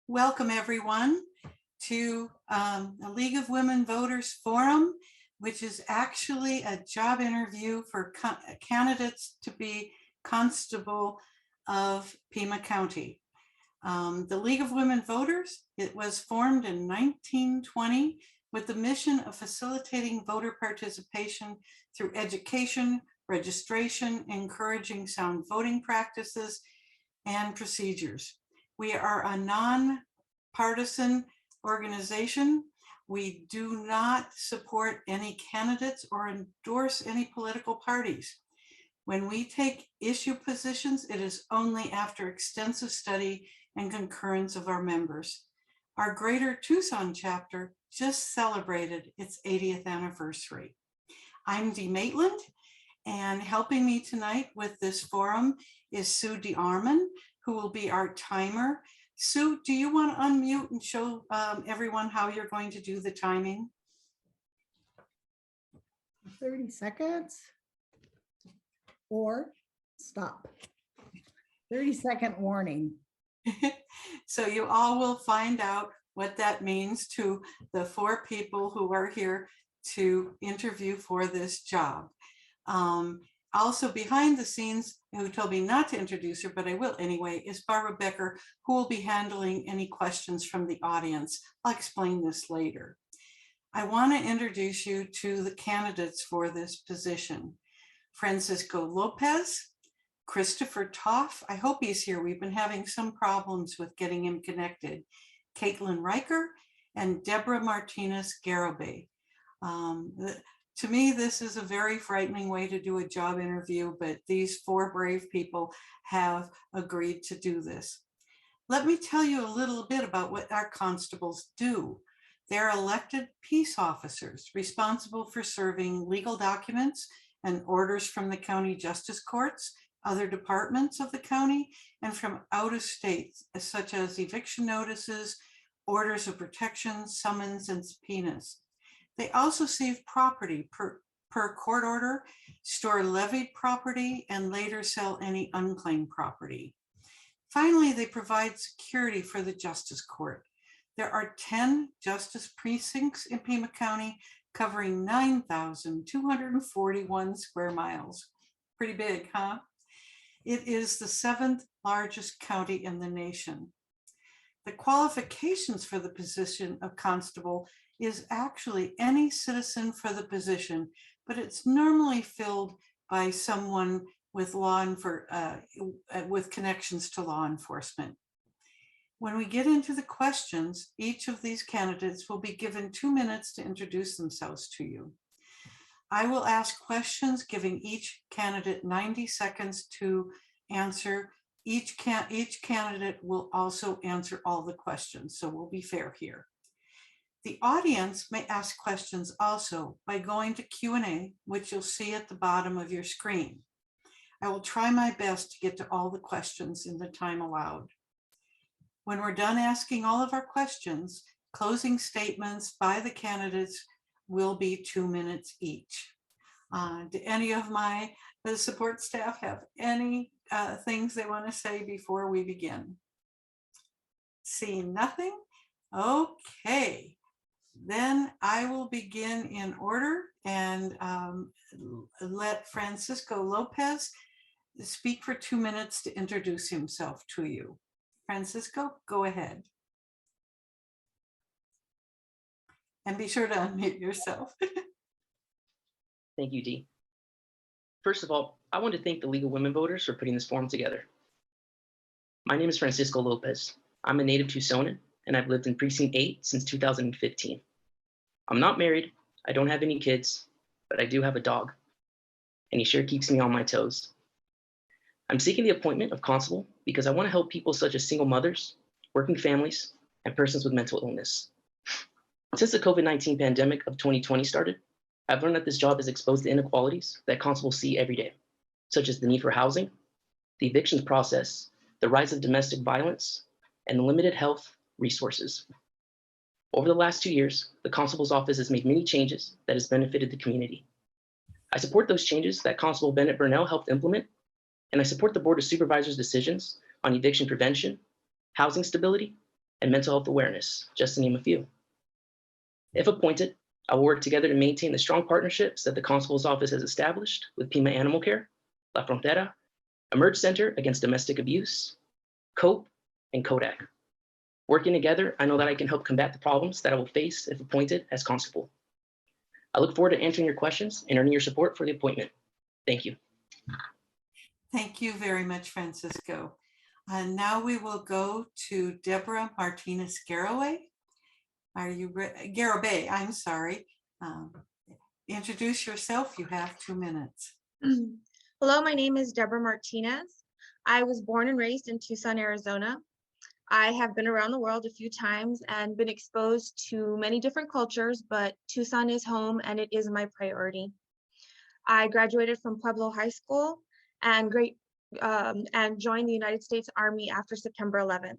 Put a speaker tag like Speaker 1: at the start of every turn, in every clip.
Speaker 1: Welcome everyone to a League of Women Voters Forum, which is actually a job interview for candidates to be Constable of Pima County. The League of Women Voters, it was formed in 1920 with the mission of facilitating voter participation through education, registration, encouraging sound voting practices and procedures. We are a non-partisan organization. We do not support any candidates or endorse any political parties. When we take issue positions, it is only after extensive study and concurrence of our members. Our Greater Tucson chapter just celebrated its 80th anniversary. I'm Dee Maitland, and helping me tonight with this forum is Sue DeArmond, who will be our timer. Sue, do you want to unmute and show everyone how you're going to do the timing?
Speaker 2: 30 seconds or stop. 30-second warning.
Speaker 1: So you all will find out what that means to the 4 people who are here to interview for this job. Also behind the scenes, who told me not to introduce her, but I will anyway, is Barbara Becker, who will be handling any questions from the audience. I'll explain this later. I want to introduce you to the candidates for this position. Francisco Lopez, Christopher Toth, I hope he's here. We've been having some problems with getting him connected. Caitlin Rieker and Deborah Martinez-Garibay. To me, this is a very frightening way to do a job interview, but these 4 brave people have agreed to do this. Let me tell you a little bit about what our constables do. They're elected peace officers responsible for serving legal documents and orders from the county justice courts, other departments of the county, and from out of state, such as eviction notices, orders of protection, summons, and subpoenas. They also save property per court order, store levied property, and later sell any unclaimed property. Finally, they provide security for the justice court. There are 10 justice precincts in Pima County, covering 9,241 square miles. Pretty big, huh? It is the 7th largest county in the nation. The qualifications for the position of constable is actually any citizen for the position, but it's normally filled by someone with with connections to law enforcement. When we get into the questions, each of these candidates will be given 2 minutes to introduce themselves to you. I will ask questions, giving each candidate 90 seconds to answer. Each candidate will also answer all the questions, so we'll be fair here. The audience may ask questions also by going to Q&A, which you'll see at the bottom of your screen. I will try my best to get to all the questions in the time allowed. When we're done asking all of our questions, closing statements by the candidates will be 2 minutes each. Do any of the support staff have any things they want to say before we begin? Seeing nothing? Okay. Then I will begin in order and let Francisco Lopez speak for 2 minutes to introduce himself to you. Francisco, go ahead. And be sure to unmute yourself.
Speaker 3: Thank you, Dee. First of all, I want to thank the League of Women Voters for putting this forum together. My name is Francisco Lopez. I'm a native Tucsonan, and I've lived in Precinct 8 since 2015. I'm not married, I don't have any kids, but I do have a dog, and he sure keeps me on my toes. I'm seeking the appointment of constable because I want to help people such as single mothers, working families, and persons with mental illness. Since the COVID-19 pandemic of 2020 started, I've learned that this job is exposed to inequalities that constables see every day, such as the need for housing, the evictions process, the rise of domestic violence, and the limited health resources. Over the last 2 years, the constable's office has made many changes that has benefited the community. I support those changes that Constable Bennett Burnell helped implement, and I support the Board of Supervisors' decisions on eviction prevention, housing stability, and mental health awareness, just to name a few. If appointed, I will work together to maintain the strong partnerships that the Constable's Office has established with Pima Animal Care, La Frontera, Emerge Center Against Domestic Abuse, COPE, and Kodak. Working together, I know that I can help combat the problems that I will face if appointed as Constable. I look forward to answering your questions and earning your support for the appointment. Thank you.
Speaker 1: Thank you very much, Francisco. And now we will go to Deborah Martinez-Garibay. Are you Garibay? I'm sorry. Introduce yourself. You have 2 minutes.
Speaker 4: Hello, my name is Deborah Martinez. I was born and raised in Tucson, Arizona. I have been around the world a few times and been exposed to many different cultures, but Tucson is home and it is my priority. I graduated from Pueblo High School and joined the United States Army after September 11th.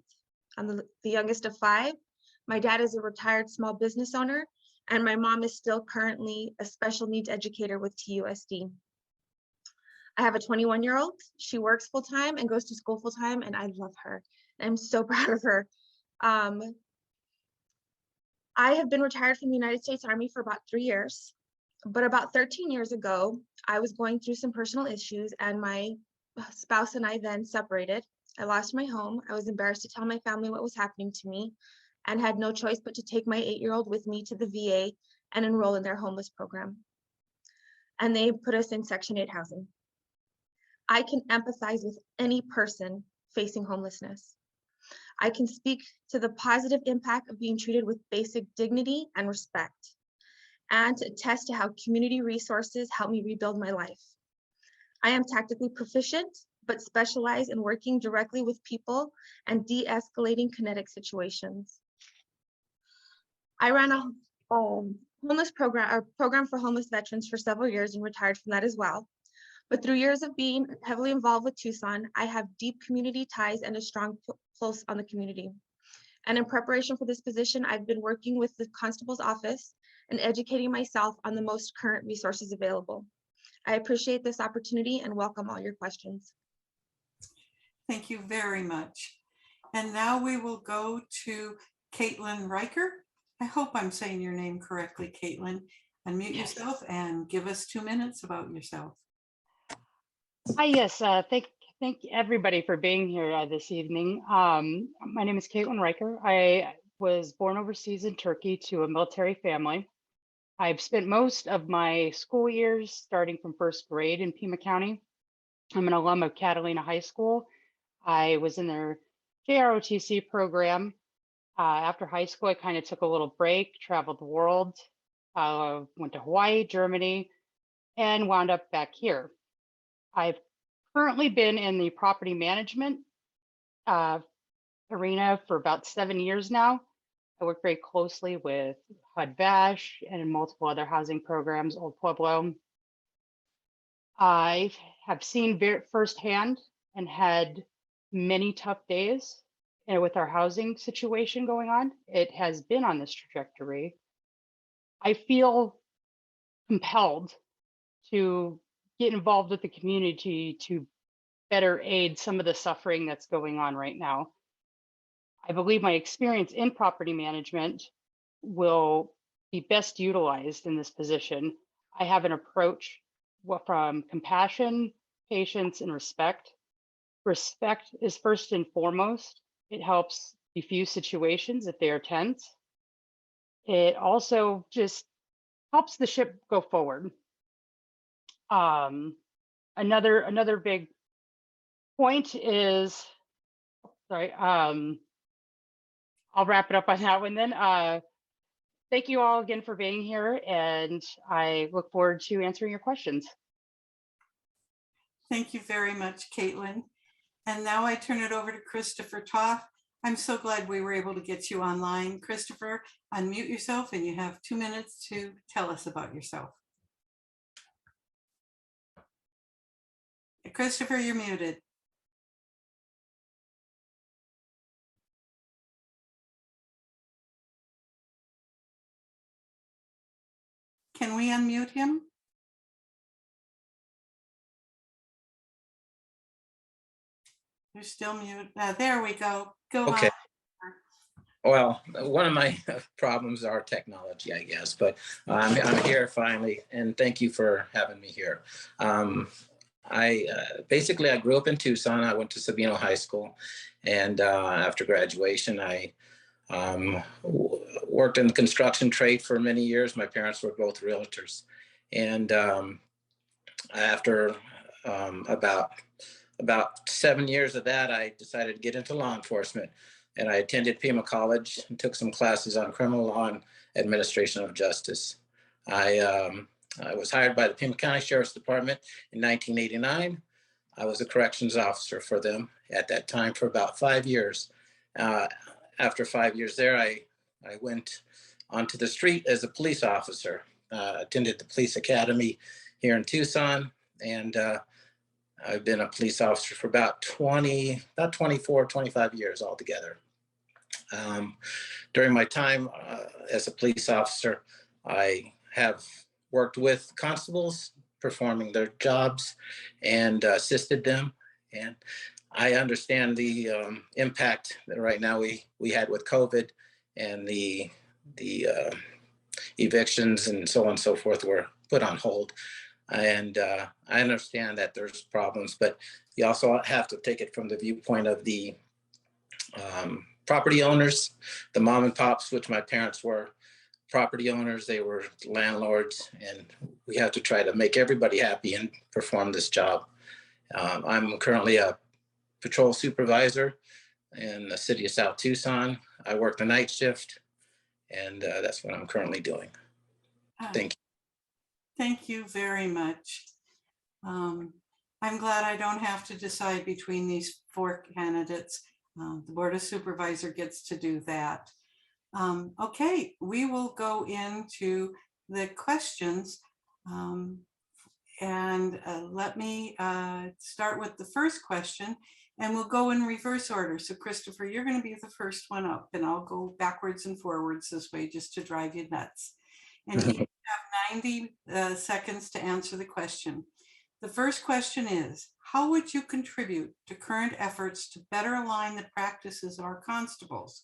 Speaker 4: I'm the youngest of 5. My dad is a retired small business owner, and my mom is still currently a special needs educator with TUSD. I have a 21-year-old. She works full-time and goes to school full-time, and I love her. I'm so proud of her. I have been retired from the United States Army for about 3 years, but about 13 years ago, I was going through some personal issues, and my spouse and I then separated. I lost my home. I was embarrassed to tell my family what was happening to me and had no choice but to take my 8-year-old with me to the VA and enroll in their homeless program. And they put us in Section 8 housing. I can empathize with any person facing homelessness. I can speak to the positive impact of being treated with basic dignity and respect, and to attest to how community resources help me rebuild my life. I am tactically proficient, but specialize in working directly with people and de-escalating kinetic situations. I ran a homeless program for homeless veterans for several years and retired from that as well. But through years of being heavily involved with Tucson, I have deep community ties and a strong pulse on the community. And in preparation for this position, I've been working with the Constable's Office and educating myself on the most current resources available. I appreciate this opportunity and welcome all your questions.
Speaker 1: Thank you very much. And now we will go to Caitlin Rieker. I hope I'm saying your name correctly, Caitlin. Unmute yourself and give us 2 minutes about yourself.
Speaker 5: Hi, yes, thank everybody for being here this evening. My name is Caitlin Rieker. I was born overseas in Turkey to a military family. I've spent most of my school years starting from first grade in Pima County. I'm an alum of Catalina High School. I was in their JROTC program. After high school, I kind of took a little break, traveled the world, went to Hawaii, Germany, and wound up back here. I've currently been in the property management arena for about 7 years now. I work very closely with HUD-VASH and multiple other housing programs, Old Pueblo. I have seen firsthand and had many tough days with our housing situation going on. It has been on this trajectory. I feel compelled to get involved with the community to better aid some of the suffering that's going on right now. I believe my experience in property management will be best utilized in this position. I have an approach from compassion, patience, and respect. Respect is first and foremost. It helps diffuse situations if they are tense. It also just helps the ship go forward. Another big point is, sorry, I'll wrap it up on that one then. Thank you all again for being here, and I look forward to answering your questions.
Speaker 1: Thank you very much, Caitlin. And now I turn it over to Christopher Toth. I'm so glad we were able to get you online. Christopher, unmute yourself and you have 2 minutes to tell us about yourself. Christopher, you're muted. Can we unmute him? You're still muted. There we go. Go
Speaker 6: Okay.
Speaker 1: on.
Speaker 6: Well, one of my problems are technology, I guess, but I'm here finally, and thank you for having me here. I basically I grew up in Tucson. I went to Sabino High School, and after graduation, I worked in the construction trade for many years. My parents were both realtors, and after about 7 years of that, I decided to get into law enforcement, and I attended Pima College and took some classes on criminal law and administration of justice. I was hired by the Pima County Sheriff's Department in 1989. I was a corrections officer for them at that time for about 5 years. After 5 years there, I went onto the street as a police officer, attended the police academy here in Tucson, and I've been a police officer for about 24, 25 years altogether. During my time as a police officer, I have worked with constables performing their jobs and assisted them. And I understand the impact that right now we had with COVID and the evictions and so on and so forth were put on hold. And I understand that there's problems, but you also have to take it from the viewpoint of the property owners, the mom and pops, which my parents were property owners. They were landlords, and we have to try to make everybody happy and perform this job. I'm currently a patrol supervisor in the city of South Tucson. I work the night shift, and that's what I'm currently doing. Thank you.
Speaker 1: Thank you very much. I'm glad I don't have to decide between these 4 candidates. The Board of Supervisor gets to do that. Okay, we will go into the questions. Let me start with the first question, and we'll go in reverse order. So Christopher, you're going to be the first one up, and I'll go backwards and forwards this way just to drive you nuts. And you have 90 seconds to answer the question. The first question is, how would you contribute to current efforts to better align the practices of our constables?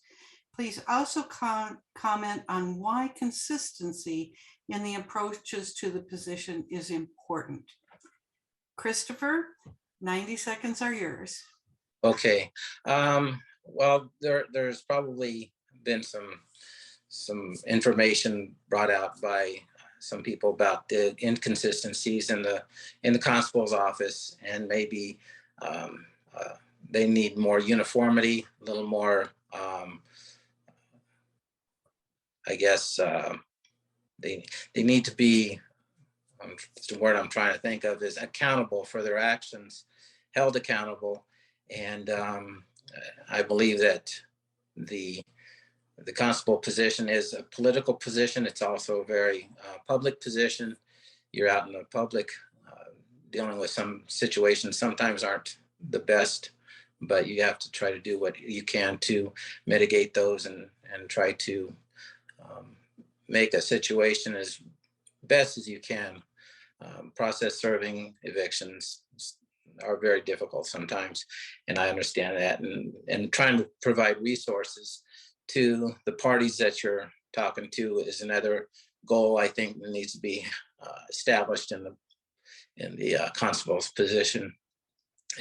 Speaker 1: Please also comment on why consistency in the approaches to the position is important. Christopher, 90 seconds are yours.
Speaker 6: Okay. Well, there's probably been some information brought out by some people about the inconsistencies in the constable's office, and maybe they need more uniformity, a little more. I guess they need to be. The word I'm trying to think of is accountable for their actions, held accountable, and I believe that the constable position is a political position. It's also a very public position. You're out in the public dealing with some situations sometimes aren't the best, but you have to try to do what you can to mitigate those and try to make a situation as best as you can. Process serving evictions are very difficult sometimes, and I understand that, and trying to provide resources to the parties that you're talking to is another goal I think that needs to be established in the constable's position,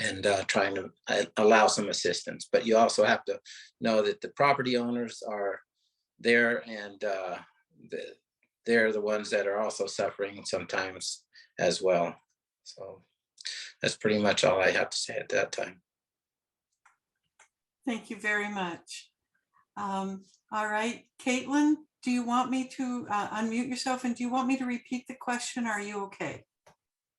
Speaker 6: and trying to allow some assistance. But you also have to know that the property owners are there, and they're the ones that are also suffering sometimes as well. So that's pretty much all I have to say at that time.
Speaker 1: Thank you very much. All right, Caitlin, do you want me to unmute yourself, and do you want me to repeat the question? Are you okay?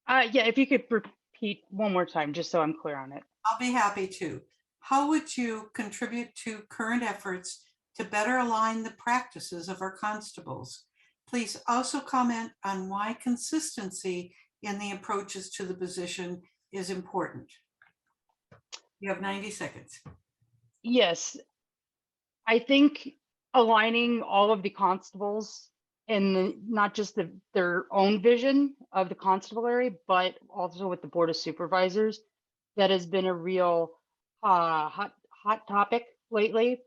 Speaker 5: Yeah, if you could repeat one more time, just so I'm clear on it.
Speaker 1: I'll be happy to. How would you contribute to current efforts to better align the practices of our constables? Please also comment on why consistency in the approaches to the position is important. You have 90 seconds.
Speaker 5: Yes, I think aligning all of the constables and not just their own vision of the constabulary, but also with the Board of Supervisors, that has been a real hot topic lately.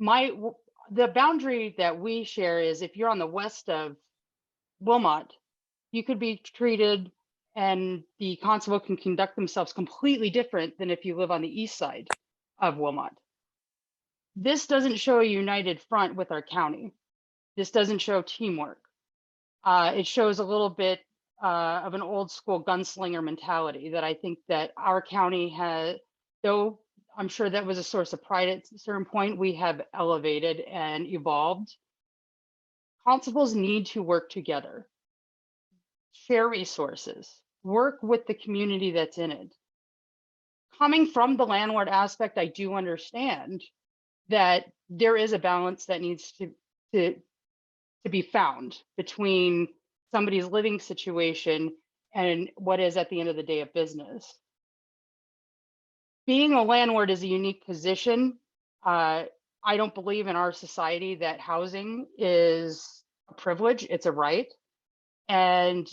Speaker 5: the boundary that we share is if you're on the west of Wilmot, you could be treated and the constable can conduct themselves completely different than if you live on the east side of Wilmot. This doesn't show a united front with our county. This doesn't show teamwork. It shows a little bit of an old school gunslinger mentality that I think that our county has, though I'm sure that was a source of pride at a certain point, we have elevated and evolved. Constables need to work together, share resources, work with the community that's in it. Coming from the landlord aspect, I do understand that there is a balance that needs to be found between somebody's living situation and what is at the end of the day of business. Being a landlord is a unique position. I don't believe in our society that housing is a privilege, it's a right. And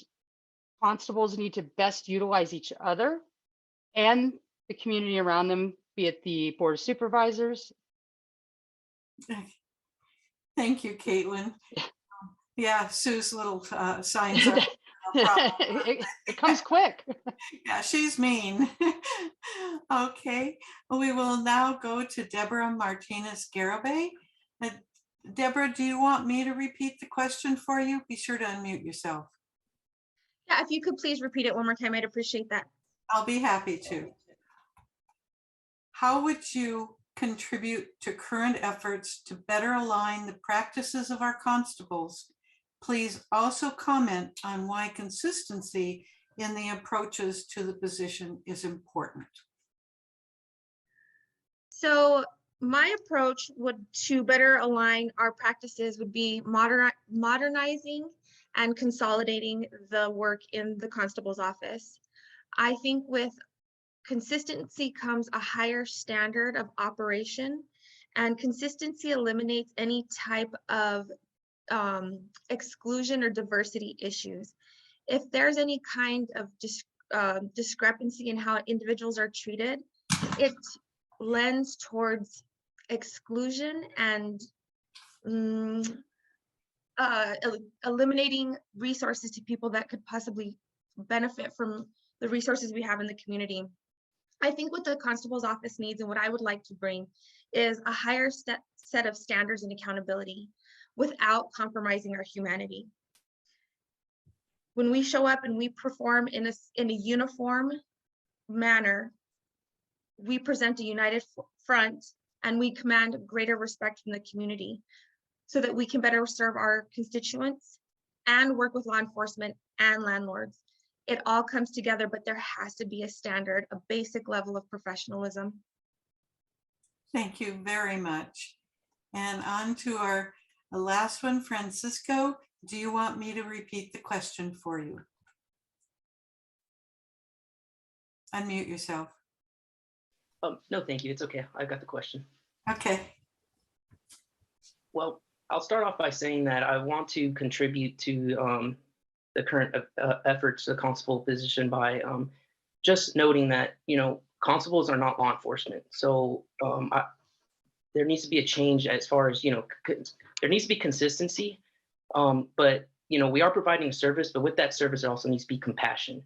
Speaker 5: constables need to best utilize each other and the community around them, be it the Board of Supervisors.
Speaker 1: Thank you, Caitlin. Yeah, Sue's little signs are no problem.
Speaker 5: It comes quick.
Speaker 1: Yeah, she's mean. Okay, we will now go to Deborah Martinez-Garibay. Deborah, do you want me to repeat the question for you? Be sure to unmute yourself.
Speaker 4: Yeah, if you could please repeat it one more time, I'd appreciate that.
Speaker 1: I'll be happy to. How would you contribute to current efforts to better align the practices of our constables? Please also comment on why consistency in the approaches to the position is important.
Speaker 4: So my approach to better align our practices would be modernizing and consolidating the work in the constable's office. I think with consistency comes a higher standard of operation, and consistency eliminates any type of exclusion or diversity issues. If there's any kind of discrepancy in how individuals are treated, it lends towards exclusion and eliminating resources to people that could possibly benefit from the resources we have in the community. I think what the constable's office needs and what I would like to bring is a higher set of standards and accountability without compromising our humanity. When we show up and we perform in a uniform manner, we present a united front and we command greater respect from the community so that we can better serve our constituents and work with law enforcement and landlords. It all comes together, but there has to be a standard, a basic level of professionalism.
Speaker 1: Thank you very much. And on to our last one, Francisco. Do you want me to repeat the question for you? Unmute yourself.
Speaker 3: No, thank you. It's okay. I've got the question.
Speaker 1: Okay.
Speaker 3: Well, I'll start off by saying that I want to contribute to the current efforts to the constable position by just noting that, constables are not law enforcement. So there needs to be a change as far as, there needs to be consistency. But, we are providing a service, but with that service, there also needs to be compassion.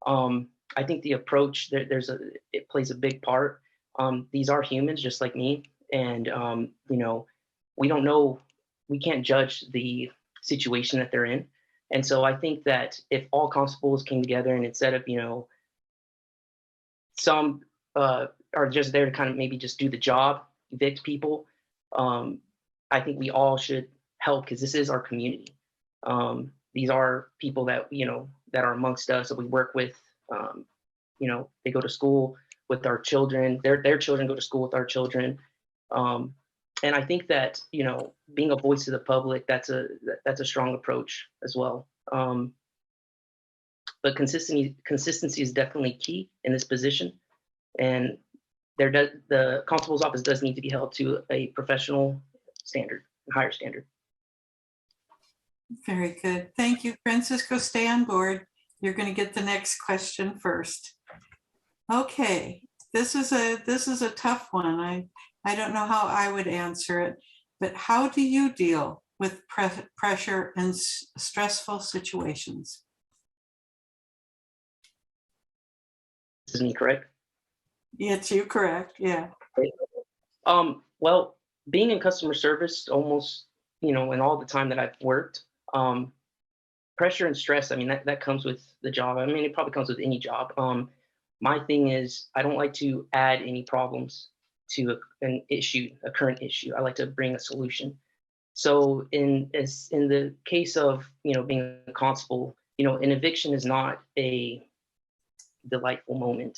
Speaker 3: I think the approach, it plays a big part. These are humans just like me. And, we don't know, we can't judge the situation that they're in. And so I think that if all constables came together and instead of, some are just there to kind of maybe just do the job, evict people, I think we all should help because this is our community. These are people that, that are amongst us that we work with. They go to school with our children, their children go to school with our children. And I think that, being a voice to the public, that's a strong approach as well. But consistency is definitely key in this position. And the constable's office does need to be held to a professional standard, a higher standard.
Speaker 1: Very good. Thank you, Francisco. Stay on board. You're going to get the next question first. Okay, this is a tough one. I don't know how I would answer it, but how do you deal with pressure and stressful situations?
Speaker 3: This is me, correct?
Speaker 1: It's you, correct? Yeah.
Speaker 3: Well, being in customer service almost, in all the time that I've worked, pressure and stress, I mean, that comes with the job. I mean, it probably comes with any job. My thing is, I don't like to add any problems to a current issue. I like to bring a solution. So in the case of, being a constable, an eviction is not a delightful moment.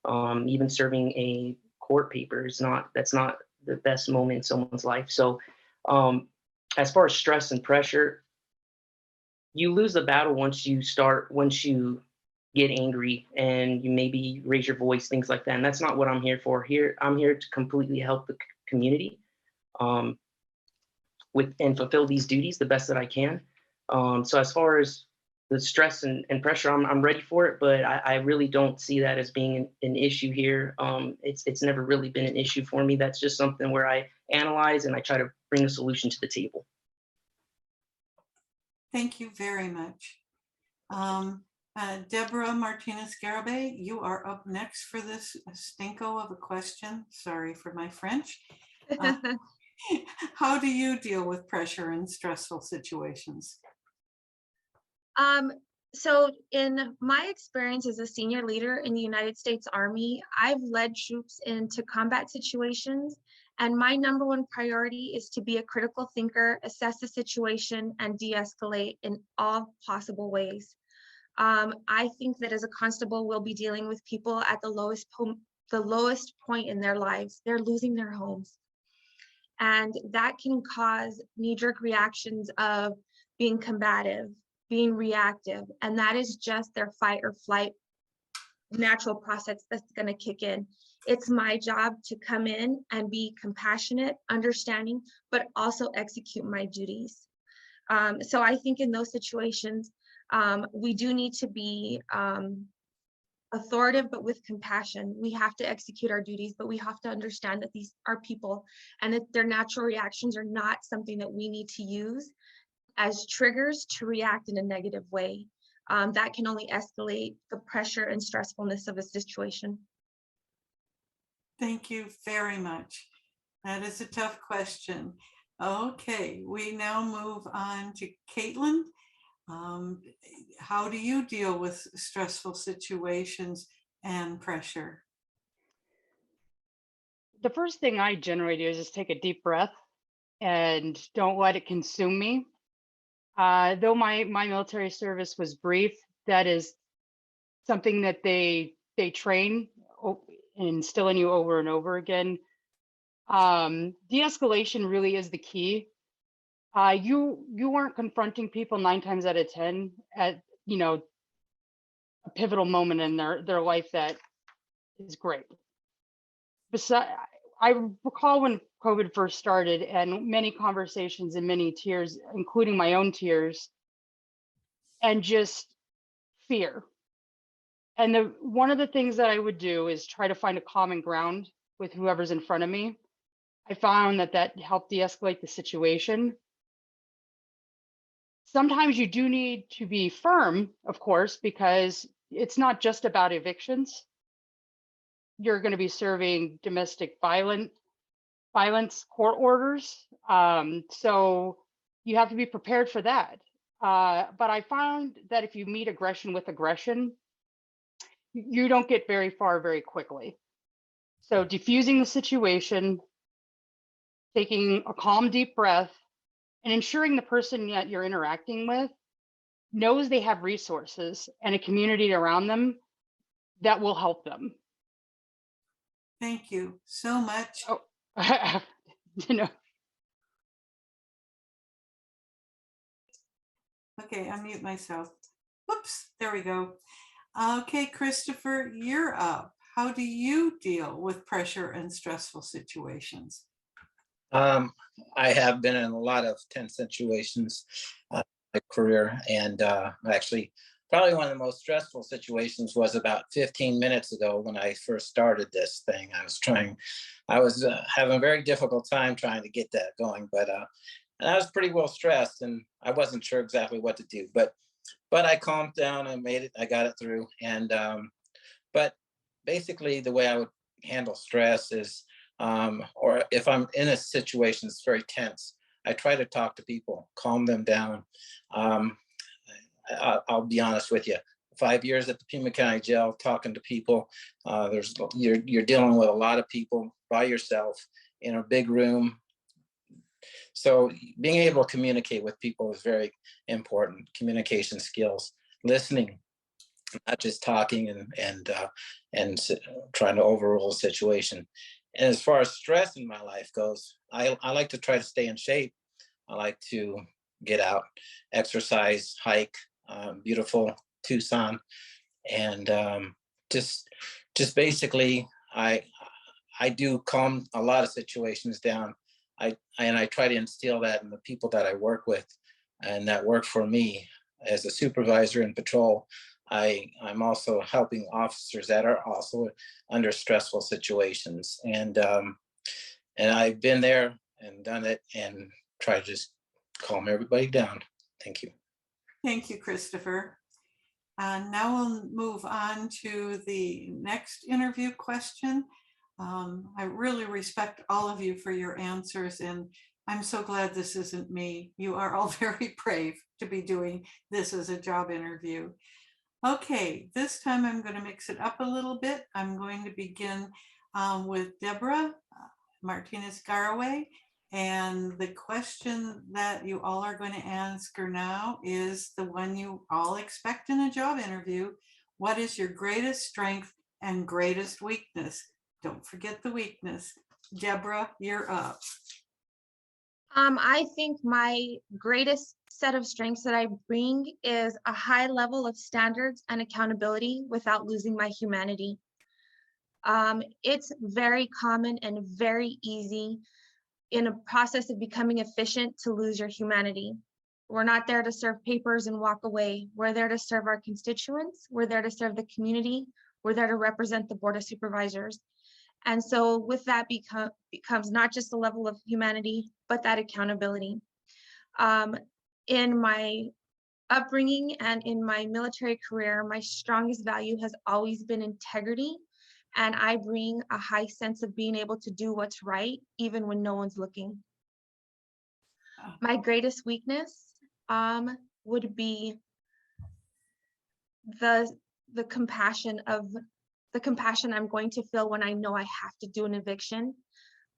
Speaker 3: Even serving a court paper that's not the best moment in someone's life. So as far as stress and pressure, you lose the battle once you get angry and you maybe raise your voice, things like that. And that's not what I'm here for. I'm here to completely help the community and fulfill these duties the best that I can. So as far as the stress and pressure, I'm ready for it, but I really don't see that as being an issue here. It's never really been an issue for me. That's just something where I analyze and I try to bring a solution to the table.
Speaker 1: Thank you very much. Deborah Martinez-Garibay, you are up next for this stinko of a question. Sorry for my French. How do you deal with pressure in stressful situations?
Speaker 4: So in my experience as a senior leader in the United States Army, I've led troops into combat situations, and my number one priority is to be a critical thinker, assess the situation, and de-escalate in all possible ways. I think that as a constable, we'll be dealing with people at the lowest point in their lives. They're losing their homes. And that can cause knee-jerk reactions of being combative, being reactive, and that is just their fight or flight natural process that's going to kick in. It's my job to come in and be compassionate, understanding, but also execute my duties. So I think in those situations, we do need to be authoritative, but with compassion. We have to execute our duties, but we have to understand that these are people and that their natural reactions are not something that we need to use as triggers to react in a negative way. That can only escalate the pressure and stressfulness of a situation.
Speaker 1: Thank you very much. That is a tough question. Okay, we now move on to Caitlin. How do you deal with stressful situations and pressure?
Speaker 5: The first thing I generally do is just take a deep breath and don't let it consume me. Though my military service was brief, that is something that they train and instill in you over and over again. De-escalation really is the key. You aren't confronting people 9 times out of 10 at a pivotal moment in their life that is great. Besides, I recall when COVID first started and many conversations and many tears, including my own tears, and just fear. And one of the things that I would do is try to find a common ground with whoever's in front of me. I found that helped de-escalate the situation. Sometimes you do need to be firm, of course, because it's not just about evictions. You're going to be serving domestic violence court orders. So you have to be prepared for that. But I found that if you meet aggression with aggression, you don't get very far very quickly. So diffusing the situation, taking a calm, deep breath, and ensuring the person that you're interacting with knows they have resources and a community around them that will help them.
Speaker 1: Thank you so much.
Speaker 5: Oh,
Speaker 1: Okay, unmute myself. Whoops, there we go. Okay, Christopher, you're up. How do you deal with pressure and stressful situations?
Speaker 6: I have been in a lot of tense situations in my career, and actually probably one of the most stressful situations was about 15 minutes ago when I first started this thing. I was having a very difficult time trying to get that going, but and I was pretty well stressed and I wasn't sure exactly what to do, but I calmed down and made it. I got it through. And but basically, the way I would handle stress is, or if I'm in a situation that's very tense, I try to talk to people, calm them down. I'll be honest with you. 5 years at the Pima County Jail, talking to people. You're dealing with a lot of people by yourself in a big room. So being able to communicate with people is very important. Communication skills, listening, not just talking and trying to overrule a situation. And as far as stress in my life goes, I like to try to stay in shape. I like to get out, exercise, hike, beautiful Tucson, and just basically I do calm a lot of situations down. I try to instill that in the people that I work with and that work for me as a supervisor in patrol. I'm also helping officers that are also under stressful situations, and I've been there and done it and try to just calm everybody down. Thank you.
Speaker 1: Thank you, Christopher. Now we'll move on to the next interview question. I really respect all of you for your answers, and I'm so glad this isn't me. You are all very brave to be doing this as a job interview. Okay, this time I'm going to mix it up a little bit. I'm going to begin with Deborah Martinez-Garibay. And the question that you all are going to answer now is the one you all expect in a job interview. What is your greatest strength and greatest weakness? Don't forget the weakness. Deborah, you're up.
Speaker 4: I think my greatest set of strengths that I bring is a high level of standards and accountability without losing my humanity. It's very common and very easy in a process of becoming efficient to lose your humanity. We're not there to serve papers and walk away. We're there to serve our constituents. We're there to serve the community. We're there to represent the Board of Supervisors. And so with that becomes not just a level of humanity, but that accountability. In my upbringing and in my military career, my strongest value has always been integrity. And I bring a high sense of being able to do what's right, even when no one's looking. My greatest weakness would be the compassion I'm going to feel when I know I have to do an eviction.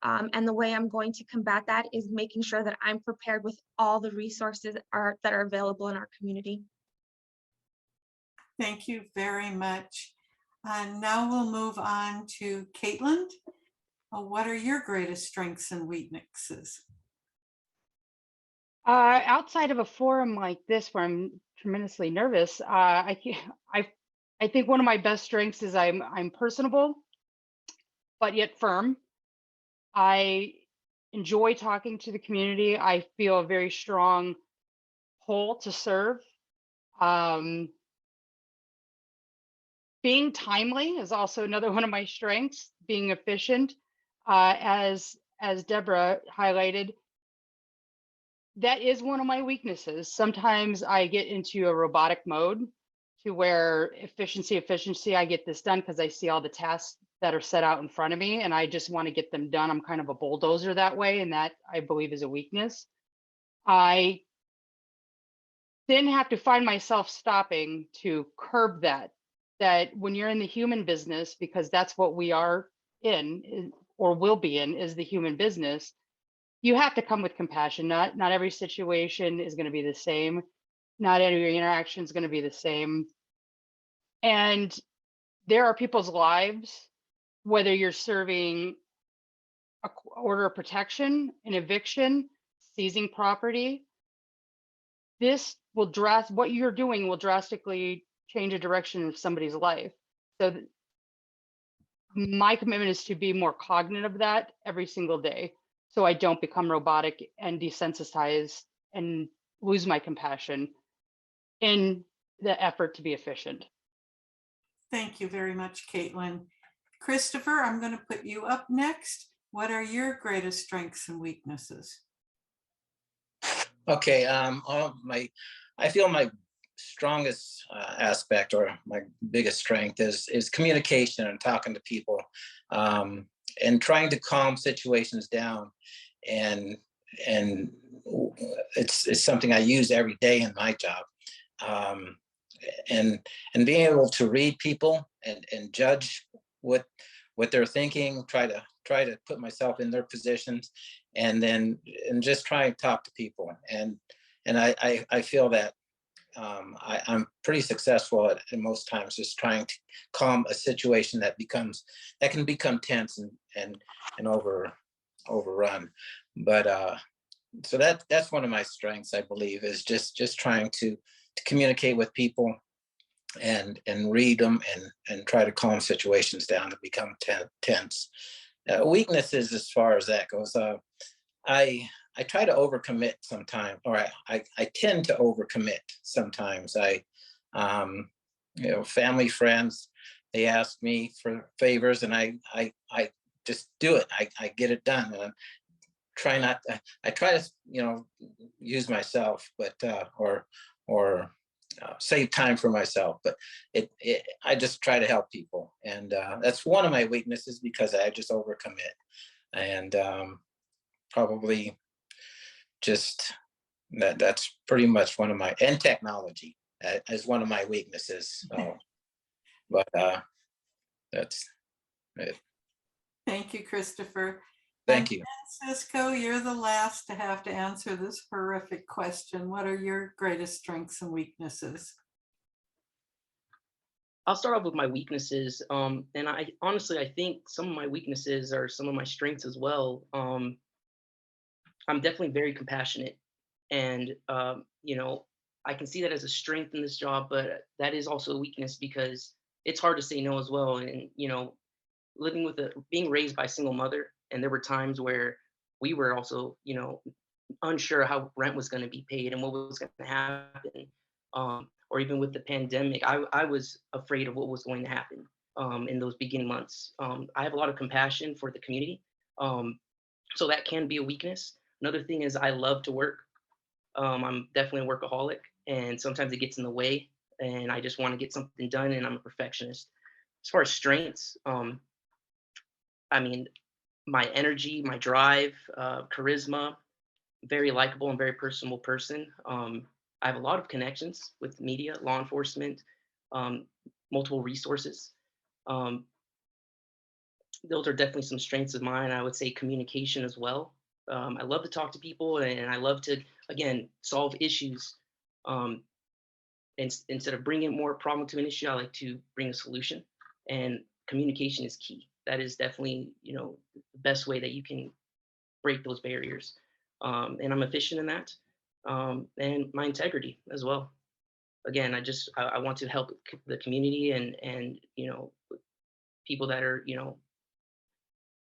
Speaker 4: And the way I'm going to combat that is making sure that I'm prepared with all the resources that are available in our community.
Speaker 1: Thank you very much. Now we'll move on to Caitlin. What are your greatest strengths and weaknesses?
Speaker 5: Outside of a forum like this where I'm tremendously nervous, I think one of my best strengths is I'm personable, but yet firm. I enjoy talking to the community. I feel a very strong pull to serve. Being timely is also another one of my strengths, being efficient. As Deborah highlighted, that is one of my weaknesses. Sometimes I get into a robotic mode to where efficiency, I get this done because I see all the tasks that are set out in front of me and I just want to get them done. I'm kind of a bulldozer that way, and that I believe is a weakness. I then have to find myself stopping to curb that when you're in the human business, because that's what we are in or will be in, is the human business. You have to come with compassion. Not every situation is going to be the same. Not every interaction is going to be the same. And there are people's lives, whether you're serving an order of protection, an eviction, seizing property, what you're doing will drastically change the direction of somebody's life. So my commitment is to be more cognizant of that every single day, so I don't become robotic and desensitized and lose my compassion. In the effort to be efficient.
Speaker 1: Thank you very much, Caitlin. Christopher, I'm going to put you up next. What are your greatest strengths and weaknesses?
Speaker 6: Okay, I feel my strongest aspect or my biggest strength is communication and talking to people, and trying to calm situations down. And it's something I use every day in my job. And being able to read people and judge what they're thinking, try to put myself in their positions, and just try and talk to people. And I feel that I'm pretty successful at most times, just trying to calm a situation that can become tense and overrun. But so that's one of my strengths, I believe, is just trying to communicate with people and read them and try to calm situations down that become tense. Weaknesses, as far as that goes, I try to overcommit sometimes, or I tend to overcommit sometimes. Family, friends, they ask me for favors, and I just do it. I get it done. And I try to, use myself, but or save time for myself. But I just try to help people, and that's one of my weaknesses, because I just overcommit, and probably just that's pretty much one of my, and technology is one of my weaknesses. So, but that's it.
Speaker 1: Thank you, Christopher.
Speaker 6: Thank you.
Speaker 1: Francisco, you're the last to have to answer this horrific question. What are your greatest strengths and weaknesses?
Speaker 3: I'll start off with my weaknesses. And I honestly, I think some of my weaknesses are some of my strengths as well. I'm definitely very compassionate, and I can see that as a strength in this job, but that is also a weakness, because it's hard to say no as well. And being raised by a single mother, and there were times where we were also unsure how rent was going to be paid and what was going to happen, or even with the pandemic, I was afraid of what was going to happen in those beginning months. I have a lot of compassion for the community, so that can be a weakness. Another thing is I love to work. I'm definitely a workaholic, and sometimes it gets in the way, and I just want to get something done, and I'm a perfectionist. As far as strengths, I mean, my energy, my drive, charisma, very likable and very personable person. I have a lot of connections with media, law enforcement, multiple resources. Um, those are definitely some strengths of mine. I would say communication as well. I love to talk to people, and I love to, again, solve issues. Um, Instead of bringing more problem to an issue, I like to bring a solution. And communication is key. That is definitely, the best way that you can break those barriers. And I'm efficient in that. And my integrity as well. Again, I want to help the community and people that are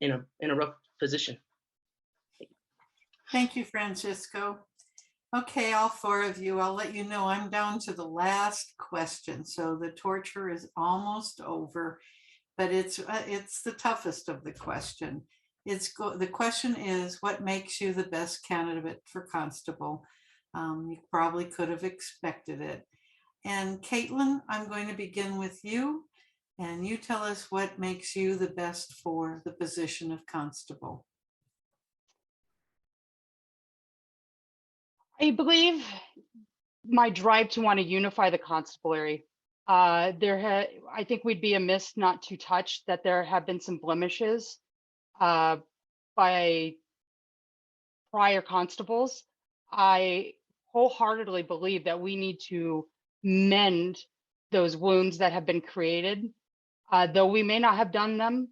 Speaker 3: in a rough position.
Speaker 1: Thank you, Francisco. Okay, all four of you, I'll let you know I'm down to the last question. So the torture is almost over, but it's the toughest of the question. The question is, what makes you the best candidate for constable? You probably could have expected it. And Caitlin, I'm going to begin with you, and you tell us what makes you the best for the position of constable.
Speaker 5: I believe my drive to want to unify the constabulary. I think we'd be amiss not to touch that there have been some blemishes by prior constables. I wholeheartedly believe that we need to mend those wounds that have been created. Though we may not have done them,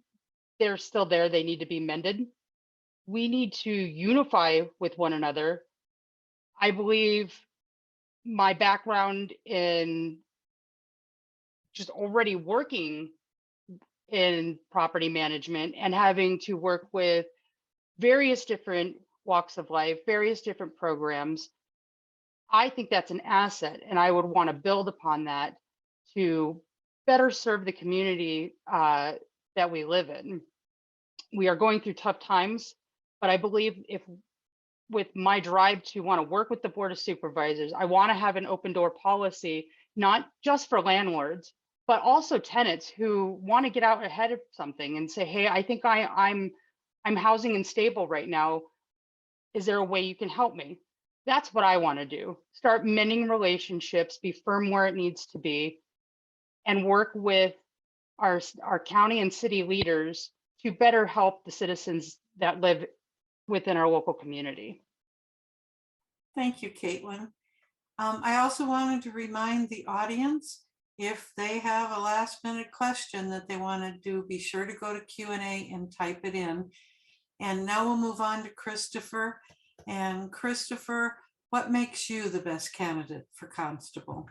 Speaker 5: they're still there. They need to be mended. We need to unify with one another. I believe my background in just already working in property management and having to work with various different walks of life, various different programs, I think that's an asset, and I would want to build upon that to better serve the community that we live in. We are going through tough times, but I believe if with my drive to want to work with the Board of Supervisors, I want to have an open door policy, not just for landlords, but also tenants who want to get out ahead of something and say, hey, I think I'm housing unstable right now. Is there a way you can help me? That's what I want to do. Start mending relationships, be firm where it needs to be, and work with our county and city leaders to better help the citizens that live within our local community.
Speaker 1: Thank you, Caitlin. I also wanted to remind the audience, if they have a last minute question that they want to do, be sure to go to Q&A and type it in. And now we'll move on to Christopher. And Christopher, what makes you the best candidate for constable?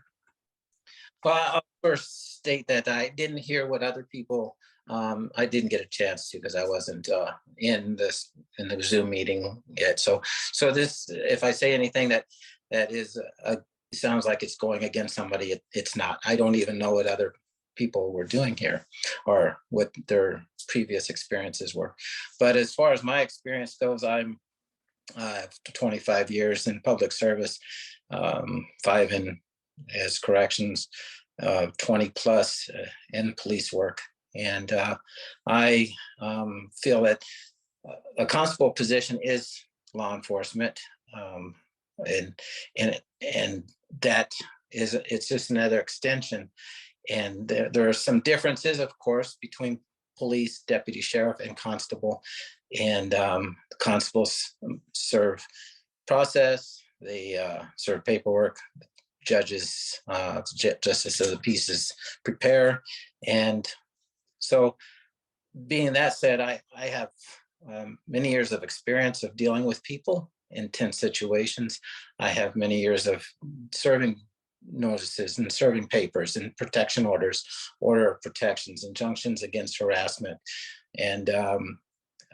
Speaker 6: Well, I'll first state that I didn't hear what other people, I didn't get a chance to because I wasn't in the Zoom meeting yet. So this, if I say anything that is sounds like it's going against somebody, it's not. I don't even know what other people were doing here or what their previous experiences were. But as far as my experience goes, I'm 25 years in public service, 5 in as corrections, 20 plus in police work. And I feel that a constable position is law enforcement. And that is, it's just another extension. And there are some differences, of course, between police, deputy sheriff, and constable. And constables serve process, they serve paperwork, judges, justice of the peace is prepare. And so being that said, I have many years of experience of dealing with people in tense situations. I have many years of serving notices and serving papers and protection orders, order of protections, injunctions against harassment. And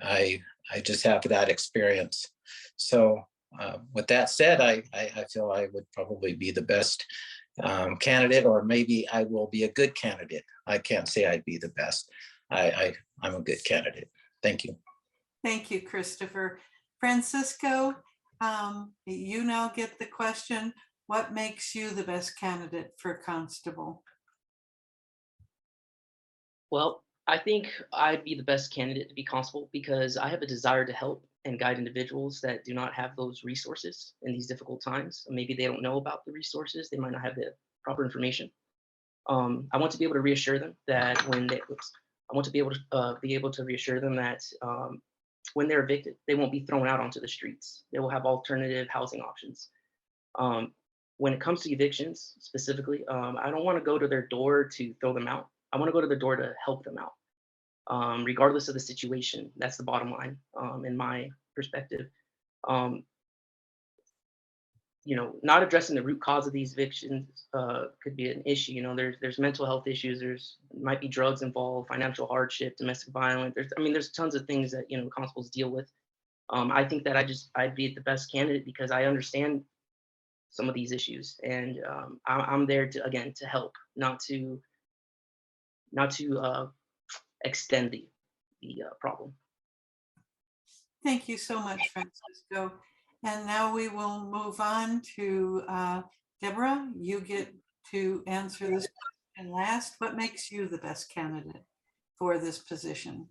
Speaker 6: I just have that experience. So with that said, I feel I would probably be the best candidate, or maybe I will be a good candidate. I can't say I'd be the best. I'm a good candidate. Thank you.
Speaker 1: Thank you, Christopher. Francisco, you now get the question. What makes you the best candidate for constable?
Speaker 3: Well, I think I'd be the best candidate to be constable because I have a desire to help and guide individuals that do not have those resources in these difficult times. Maybe they don't know about the resources. They might not have the proper information. I want to be able to reassure them that reassure them that when they're evicted, they won't be thrown out onto the streets. They will have alternative housing options. When it comes to evictions specifically, I don't want to go to their door to throw them out. I want to go to the door to help them out, regardless of the situation. That's the bottom line, in my perspective. Not addressing the root cause of these evictions could be an issue. There's mental health issues. There's might be drugs involved, financial hardship, domestic violence. There's tons of things that constables deal with. I think that I'd be the best candidate because I understand some of these issues, and I'm there to help, not to extend the problem.
Speaker 1: Thank you so much, Francisco. And now we will move on to Deborah. You get to answer this question last. What makes you the best candidate for this position?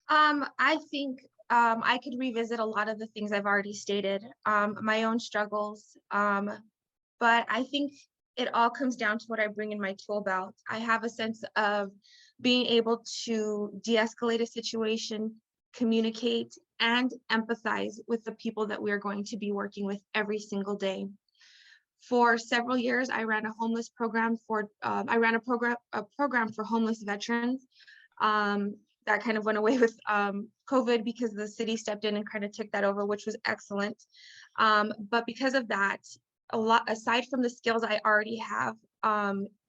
Speaker 4: I think I could revisit a lot of the things I've already stated, my own struggles, but I think it all comes down to what I bring in my tool belt. I have a sense of being able to de-escalate a situation, communicate, and empathize with the people that we are going to be working with every single day. For several years, I ran a homeless program a program for homeless veterans. That kind of went away with COVID because the city stepped in and kind of took that over, which was excellent. But because of that, aside from the skills I already have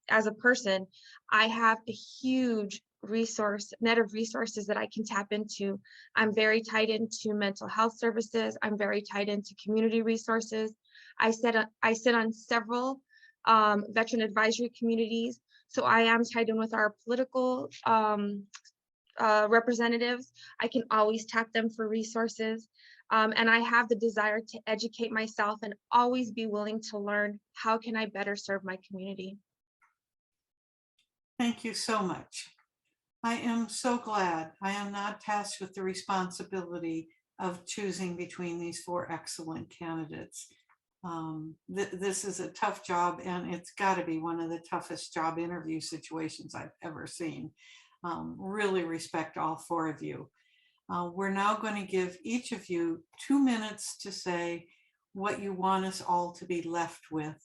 Speaker 4: as a person, I have a huge net of resources that I can tap into. I'm very tied into mental health services. I'm very tied into community resources. I sit on several veteran advisory communities. So I am tied in with our political representatives. I can always tap them for resources. And I have the desire to educate myself and always be willing to learn how can I better serve my community.
Speaker 1: Thank you so much. I am so glad I am not tasked with the responsibility of choosing between these four excellent candidates. This is a tough job, and it's got to be one of the toughest job interview situations I've ever seen. Really respect all four of you. We're now going to give each of you 2 minutes to say what you want us all to be left with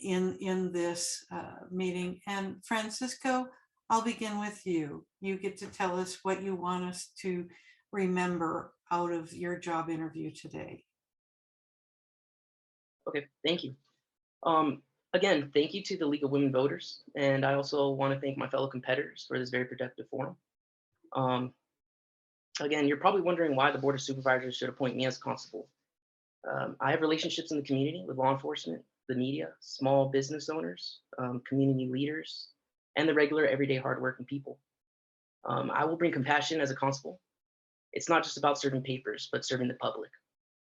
Speaker 1: in this meeting. And Francisco, I'll begin with you. You get to tell us what you want us to remember out of your job interview today.
Speaker 3: Okay, thank you. Again, thank you to the League of Women Voters, and I also want to thank my fellow competitors for this very productive forum. Again, you're probably wondering why the Board of Supervisors should appoint me as constable. I have relationships in the community with law enforcement, the media, small business owners, community leaders, and the regular everyday hardworking people. I will bring compassion as a constable. It's not just about serving papers, but serving the public.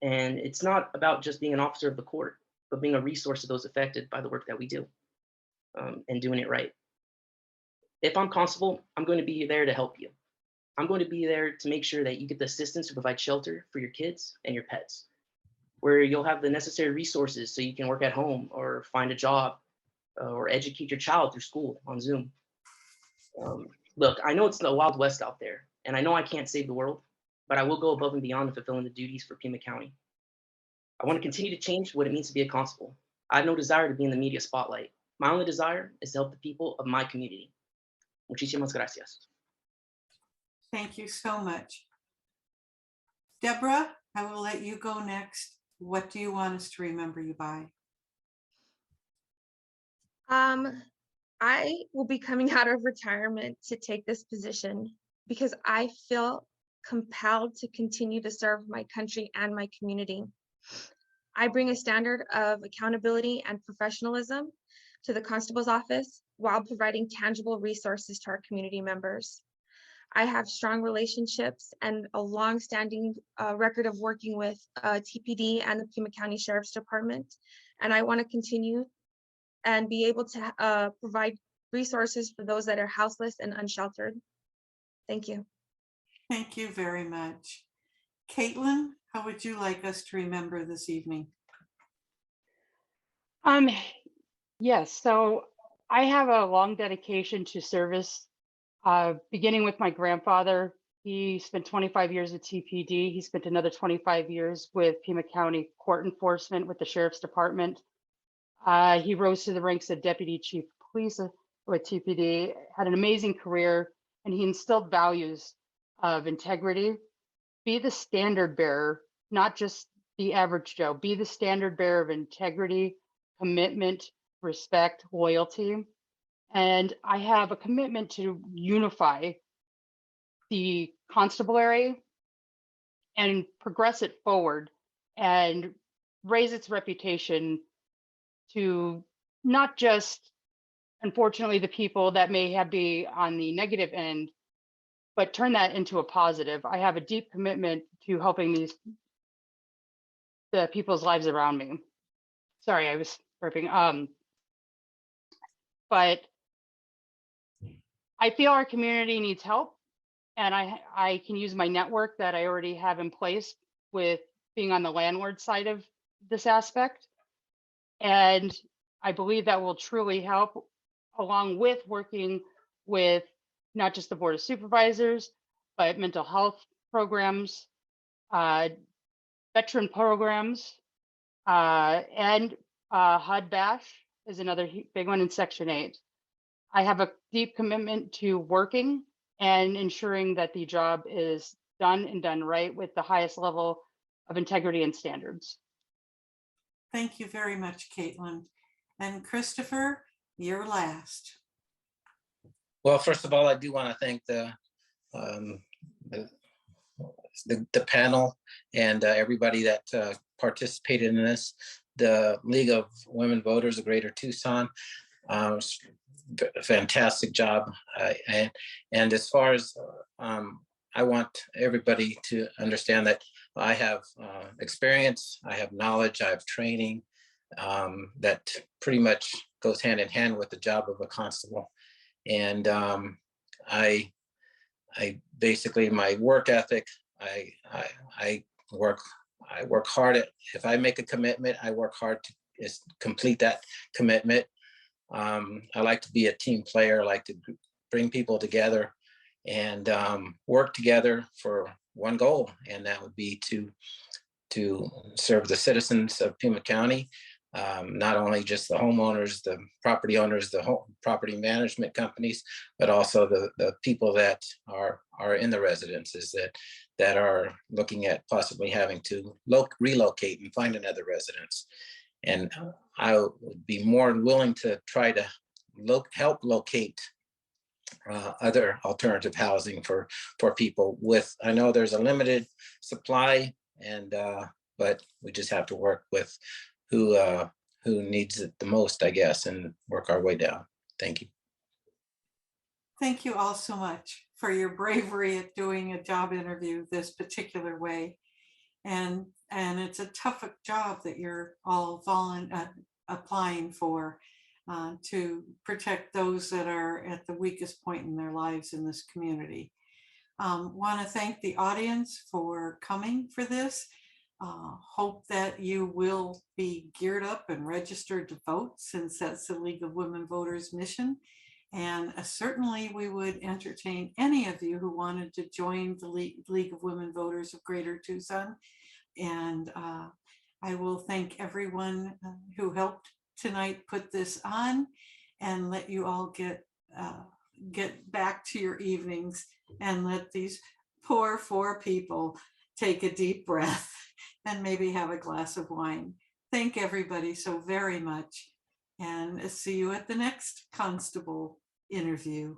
Speaker 3: And it's not about just being an officer of the court, but being a resource to those affected by the work that we do, and doing it right. If I'm constable, I'm going to be there to help you. I'm going to be there to make sure that you get the assistance to provide shelter for your kids and your pets, where you'll have the necessary resources so you can work at home or find a job or educate your child through school on Zoom. Look, I know it's the Wild West out there, and I know I can't save the world, but I will go above and beyond in fulfilling the duties for Pima County. I want to continue to change what it means to be a constable. I have no desire to be in the media spotlight. My only desire is to help the people of my community. Muchísimas gracias.
Speaker 1: Thank you so much. Deborah, I will let you go next. What do you want us to remember you by?
Speaker 4: I will be coming out of retirement to take this position because I feel compelled to continue to serve my country and my community. I bring a standard of accountability and professionalism to the constable's office while providing tangible resources to our community members. I have strong relationships and a long-standing record of working with TPD and the Pima County Sheriff's Department, and I want to continue and be able to provide resources for those that are houseless and unsheltered. Thank you.
Speaker 1: Thank you very much. Caitlin, how would you like us to remember this evening?
Speaker 5: Yes, so I have a long dedication to service, beginning with my grandfather. He spent 25 years at TPD. He spent another 25 years with Pima County Court Enforcement with the Sheriff's Department. He rose to the ranks of Deputy Chief of Police with TPD, had an amazing career, and he instilled values of integrity. Be the standard bearer, not just the average Joe. Be the standard bearer of integrity, commitment, respect, loyalty. And I have a commitment to unify the constabulary and progress it forward and raise its reputation to not just, unfortunately, the people that may be on the negative end, but turn that into a positive. I have a deep commitment to helping the people's lives around me. Sorry, I was burping. But I feel our community needs help, and I can use my network that I already have in place with being on the landlord side of this aspect. And I believe that will truly help, along with working with not just the Board of Supervisors, but mental health programs, veteran programs, and HUD Bash is another big one in Section 8. I have a deep commitment to working and ensuring that the job is done and done right with the highest level of integrity and standards.
Speaker 1: Thank you very much, Caitlin. And Christopher, you're last.
Speaker 6: Well, first of all, I do want to thank um, the, the panel and everybody that participated in this. The League of Women Voters of Greater Tucson, fantastic job. And as far as I want everybody to understand that I have experience, I have knowledge, I have training that pretty much goes hand in hand with the job of a constable. And I basically, my work ethic, I work hard at, if I make a commitment, I work hard to complete that commitment. I like to be a team player. I like to bring people together and work together for one goal, and that would be to serve the citizens of Pima County, not only just the homeowners, the property owners, the home property management companies, but also the people that are in the residences that are looking at possibly having to relocate and find another residence. And I would be more than willing to try to help locate other alternative housing for people with, I know there's a limited supply, and but we just have to work with who needs it the most, I guess, and work our way down. Thank you.
Speaker 1: Thank you all so much for your bravery at doing a job interview this particular way. And it's a tough job that you're all applying for to protect those that are at the weakest point in their lives in this community. Want to thank the audience for coming for this. Hope that you will be geared up and registered to vote, since that's the League of Women Voters mission. And certainly we would entertain any of you who wanted to join the League of Women Voters of Greater Tucson. And I will thank everyone who helped tonight put this on, and let you all get back to your evenings, and let these poor 4 people take a deep breath and maybe have a glass of wine. Thank everybody so very much, and see you at the next Constable interview.